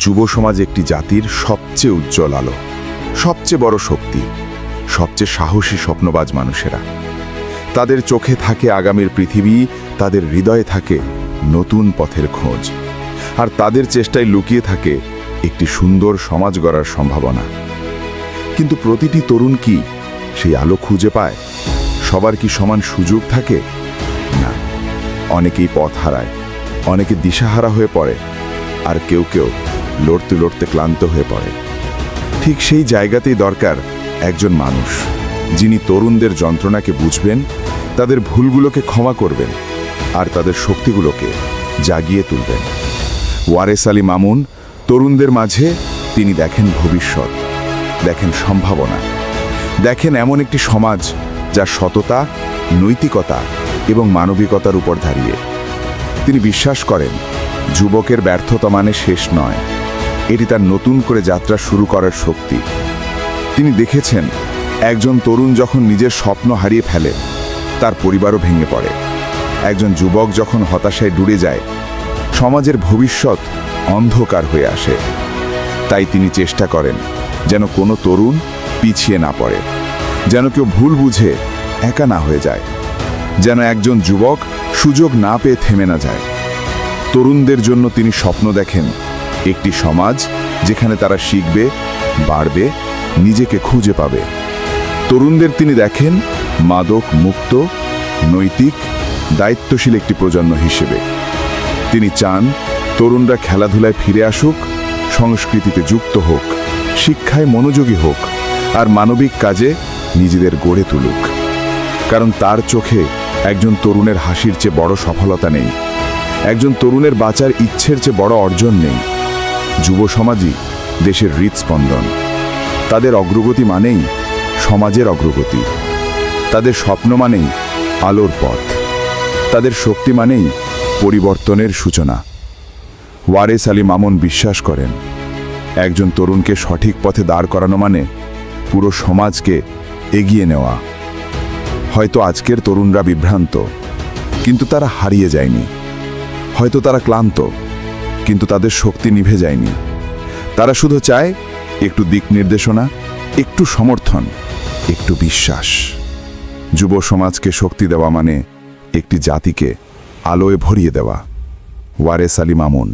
যুব সমাজ একটি জাতির সবচেয়ে উজ্জ্বল আলো, সবচেয়ে বড় শক্তি, সবচেয়ে সাহসী স্বপ্নবাজ মানুষেরা। তাদের চোখে থাকে আগামীর পৃথিবী, তাদের হৃদয়ে থাকে নতুন পথের খোঁজ, আর তাদের চেষ্টায় লুকিয়ে থাকে একটি সুন্দর সমাজ গড়ার সম্ভাবনা। কিন্তু প্রতিটি তরুণ কি সেই আলো খুঁজে পায়? সবার কি সমান সুযোগ থাকে? না, অনেকেই পথ হারায়, অনেকে দিশাহারা হয়ে পড়ে, আর কেউ কেউ লড়তে লড়তে ক্লান্ত হয়ে পড়ে। ঠিক সেই জায়গাতেই দরকার একজন মানুষ, যিনি তরুণদের যন্ত্রণাকে বুঝবেন, তাদের ভুলগুলোকে ক্ষমা করবেন, আর তাদের শক্তিগুলোকে জাগিয়ে তুলবেন। ওয়ারেস আলী মামুন তরুণদের মাঝে তিনি দেখেন ভবিষ্যৎ, দেখেন সম্ভাবনা, দেখেন এমন একটি সমাজ যা সততা, নৈতিকতা এবং মানবিকতার উপর দাঁড়িয়ে। তিনি বিশ্বাস করেন যুবকের ব্যর্থতা মানে শেষ নয়, এটি তার নতুন করে যাত্রা শুরু করার শক্তি। তিনি দেখেছেন একজন তরুণ যখন নিজের স্বপ্ন হারিয়ে ফেলে, তার পরিবারও ভেঙে পড়ে। একজন যুবক যখন হতাশায় ডুবে যায়, সমাজের ভবিষ্যৎ অন্ধকার হয়ে আসে। তাই তিনি চেষ্টা করেন যেন কোনো তরুণ পিছিয়ে না পড়ে, যেন কেউ ভুল বুঝে একা না হয়ে যায়, যেন একজন যুবক সুযোগ না পেয়ে থেমে না যায়। তরুণদের জন্য তিনি স্বপ্ন দেখেন একটি সমাজ যেখানে তারা শিখবে, বাড়বে, নিজেকে খুঁজে পাবে। তরুণদের তিনি দেখেন মাদক মুক্ত, নৈতিক, দায়িত্বশীল একটি প্রজন্ম হিসেবে। তিনি চান তরুণরা খেলাধুলায় ফিরে আসুক, সংস্কৃতিতে যুক্ত হোক, শিক্ষায় মনোযোগী হোক, আর মানবিক কাজে নিজেদের গড়ে তুলুক। কারণ তার চোখে একজন তরুণের হাসির চেয়ে বড় সফলতা নেই, একজন তরুণের বাঁচার ইচ্ছের চেয়ে বড় অর্জন নেই। যুব সমাজই দেশের হৃদস্পন্দন। তাদের অগ্রগতি মানেই সমাজের অগ্রগতি, তাদের স্বপ্ন মানেই আলোর পথ, তাদের শক্তি মানেই পরিবর্তনের সূচনা। ওয়ারেস আলী মামুন বিশ্বাস করেন একজন তরুণকে সঠিক পথে দাঁড় করানো মানে পুরো সমাজকে এগিয়ে নেওয়া। হয়তো আজকের তরুণরা বিভ্রান্ত, কিন্তু তারা হারিয়ে যায়নি। হয়তো তারা ক্লান্ত, কিন্তু তাদের শক্তি নিভে যায়নি। তারা শুধু চায় একটু দিক নির্দেশনা, একটু সমর্থন, একটু বিশ্বাস। যুব সমাজকে শক্তি দেওয়া মানে একটি জাতিকে আলোয় ভরিয়ে দেওয়া। ওয়ারেস আলী মামুন।